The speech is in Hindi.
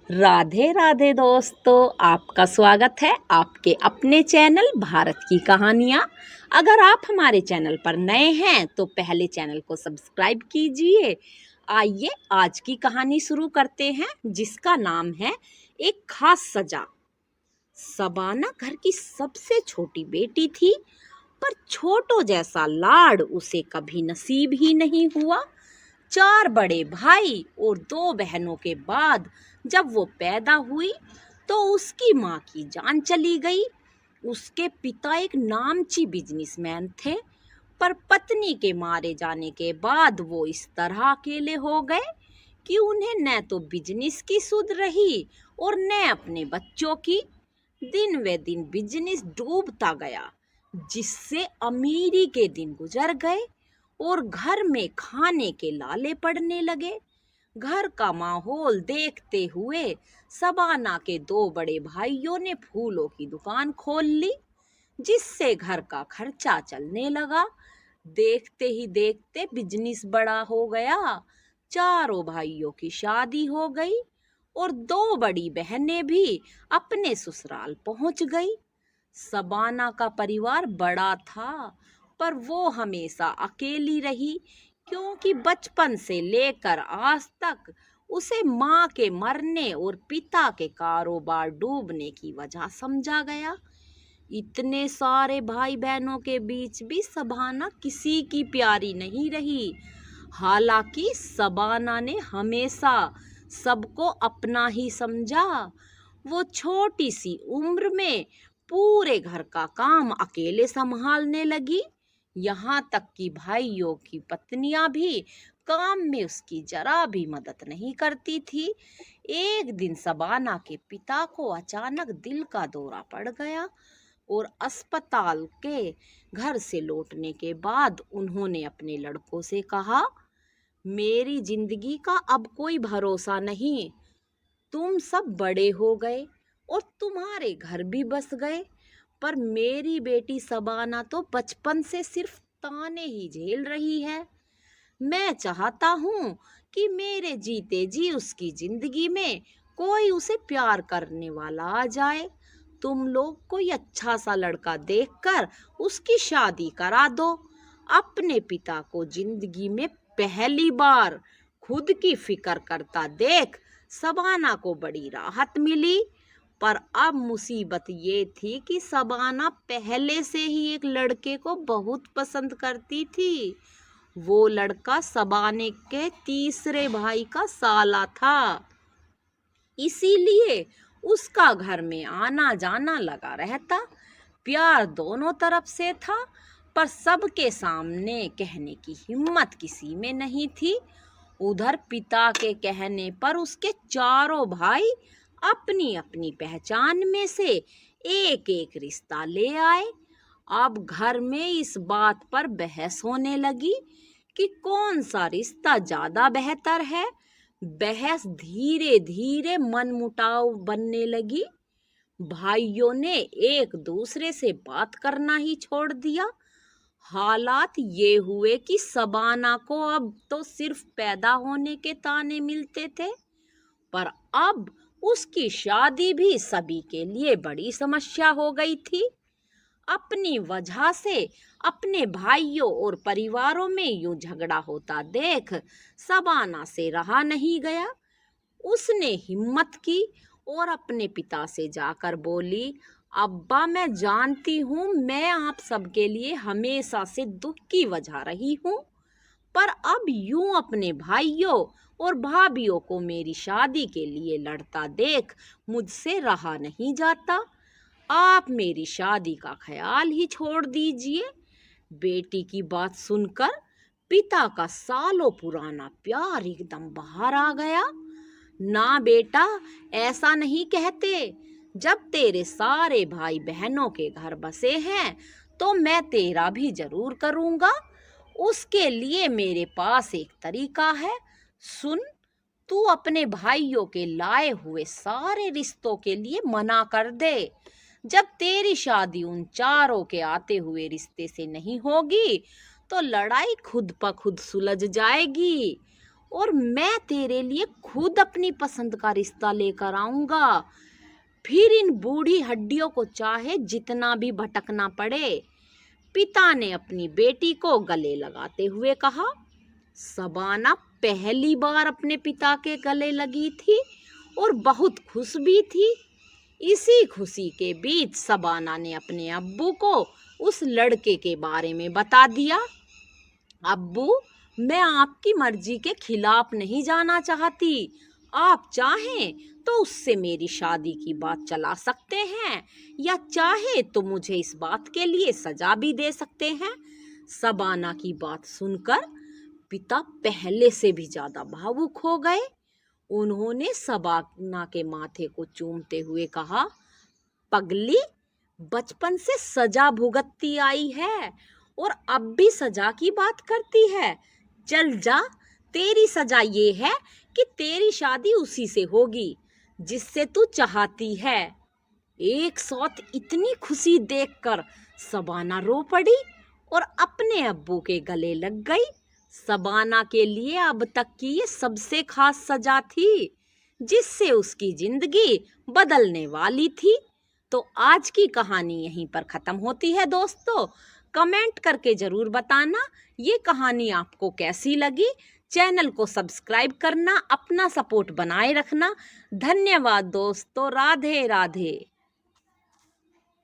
राधे राधे दोस्तों, आपका स्वागत है आपके अपने चैनल भारत की कहानियाँ। अगर आप हमारे चैनल पर नए हैं तो पहले चैनल को सब्सक्राइब कीजिए। आइए आज की कहानी शुरू करते हैं, जिसका नाम है एक खास सजा। सबाना घर की सबसे छोटी बेटी थी, पर छोटो जैसा लाड उसे कभी नसीब ही नहीं हुआ। 4 बड़े भाई और 2 बहनों के बाद जब वो पैदा हुई तो उसकी माँ की जान चली गई। उसके पिता एक नामची बिजनेसमैन थे, पर पत्नी के मारे जाने के बाद वो इस तरह अकेले हो गए कि उन्हें न तो बिजनेस की सुध रही और न अपने बच्चों की। दिन वे दिन बिजनेस डूबता गया, जिससे अमीरी के दिन गुजर गए और घर में खाने के लाले पड़ने लगे। घर का माहौल देखते हुए सबाना के 2 बड़े भाइयों ने फूलों की दुकान खोल ली, जिससे घर का खर्चा चलने लगा। देखते ही देखते बिजनेस बड़ा हो गया। चारों भाइयों की शादी हो गई और 2 बड़ी बहनें भी अपने ससुराल पहुंच गई। सबाना का परिवार बड़ा था, पर वो हमेशा अकेली रही, क्योंकि बचपन से लेकर आज तक उसे माँ के मरने और पिता के कारोबार डूबने की वजह समझा गया। इतने सारे भाई बहनों के बीच भी सबाना किसी की प्यारी नहीं रही। हालांकि सबाना ने हमेशा सबको अपना ही समझा। वो छोटी सी उम्र में पूरे घर का काम अकेले संभालने लगी, यहाँ तक कि भाइयों की पत्नियां भी काम में उसकी जरा भी मदद नहीं करती थी। एक दिन सबाना के पिता को अचानक दिल का दौरा पड़ गया और अस्पताल के घर से लौटने के बाद उन्होंने अपने लड़कों से कहा, मेरी जिंदगी का अब कोई भरोसा नहीं। तुम सब बड़े हो गए और तुम्हारे घर भी बस गए, पर मेरी बेटी सबाना तो बचपन से सिर्फ ताने ही झेल रही है। मैं चाहता हूँ कि मेरे जीते जी उसकी जिंदगी में कोई उसे प्यार करने वाला आ जाए। तुम लोग कोई अच्छा सा लड़का देखकर उसकी शादी करा दो। अपने पिता को जिंदगी में पहली बार खुद की फिक्र करता देख सबाना को बड़ी राहत मिली। पर अब मुसीबत ये थी कि सबाना पहले से ही एक लड़के को बहुत पसंद करती थी। वो लड़का सबाने के तीसरे भाई का साला था, इसीलिए उसका घर में आना जाना लगा रहता। प्यार दोनों तरफ से था, पर सबके सामने कहने की हिम्मत किसी में नहीं थी। उधर पिता के कहने पर उसके चारों भाई अपनी अपनी पहचान में से एक एक रिश्ता ले आए। अब घर में इस बात पर बहस होने लगी कि कौन सा रिश्ता ज्यादा बेहतर है। बहस धीरे धीरे मनमुटाव बनने लगी। भाइयों ने एक दूसरे से बात करना ही छोड़ दिया। हालात ये हुए कि सबाना को अब तो सिर्फ पैदा होने के ताने मिलते थे, पर अब उसकी शादी भी सभी के लिए बड़ी समस्या हो गई थी। अपनी वजह से अपने भाइयों और परिवारों में यूं झगड़ा होता देख सबाना से रहा नहीं गया। उसने हिम्मत की और अपने पिता से जाकर बोली, अब्बा, मैं जानती हूँ मैं आप सबके लिए हमेशा से दुख की वजह रही हूँ, पर अब यूं अपने भाइयों और भाभियों को मेरी शादी के लिए लड़ता देख मुझसे रहा नहीं जाता। आप मेरी शादी का ख्याल ही छोड़ दीजिए। बेटी की बात सुनकर पिता का सालों पुराना प्यार एकदम बाहर आ गया। ना बेटा, ऐसा नहीं कहते। जब तेरे सारे भाई बहनों के घर बसे हैं तो मैं तेरा भी जरूर करूंगा। उसके लिए मेरे पास एक तरीका है। सुन, तू अपने भाइयों के लाए हुए सारे रिश्तों के लिए मना कर दे। जब तेरी शादी उन चारों के आते हुए रिश्ते से नहीं होगी तो लड़ाई खुद ब खुद सुलझ जाएगी। और मैं तेरे लिए खुद अपनी पसंद का रिश्ता लेकर आऊंगा। फिर इन बूढ़ी हड्डियों को चाहे जितना भी भटकना पड़े। पिता ने अपनी बेटी को गले लगाते हुए कहा। शबाना पहली बार अपने पिता के गले लगी थी और बहुत खुश भी थी। इसी खुशी के बीच शबाना ने अपने अब्बू को उस लड़के के बारे में बता दिया। अब्बू, मैं आपकी मर्जी के खिलाफ नहीं जाना चाहती। आप चाहें तो उससे मेरी शादी की बात चला सकते हैं, या चाहे तो मुझे इस बात के लिए सजा भी दे सकते हैं। शबाना की बात सुनकर पिता पहले से भी ज्यादा भावुक हो गए। उन्होंने शबाना के माथे को चूमते हुए कहा, पगली, बचपन से सजा भुगतती आई है और अब भी सजा की बात करती है। चल जा, तेरी सजा ये है कि तेरी शादी उसी से होगी जिससे तू चाहती है। एक साथ इतनी खुशी देखकर शबाना रो पड़ी और अपने अब्बू के गले लग गई। शबाना के लिए अब तक की ये सबसे खास सजा थी, जिससे उसकी जिंदगी बदलने वाली थी। तो आज की कहानी यहीं पर खत्म होती है दोस्तों। कमेंट करके जरूर बताना ये कहानी आपको कैसी लगी। चैनल को सब्सक्राइब करना, अपना सपोर्ट बनाए रखना। धन्यवाद दोस्तों। राधे राधे।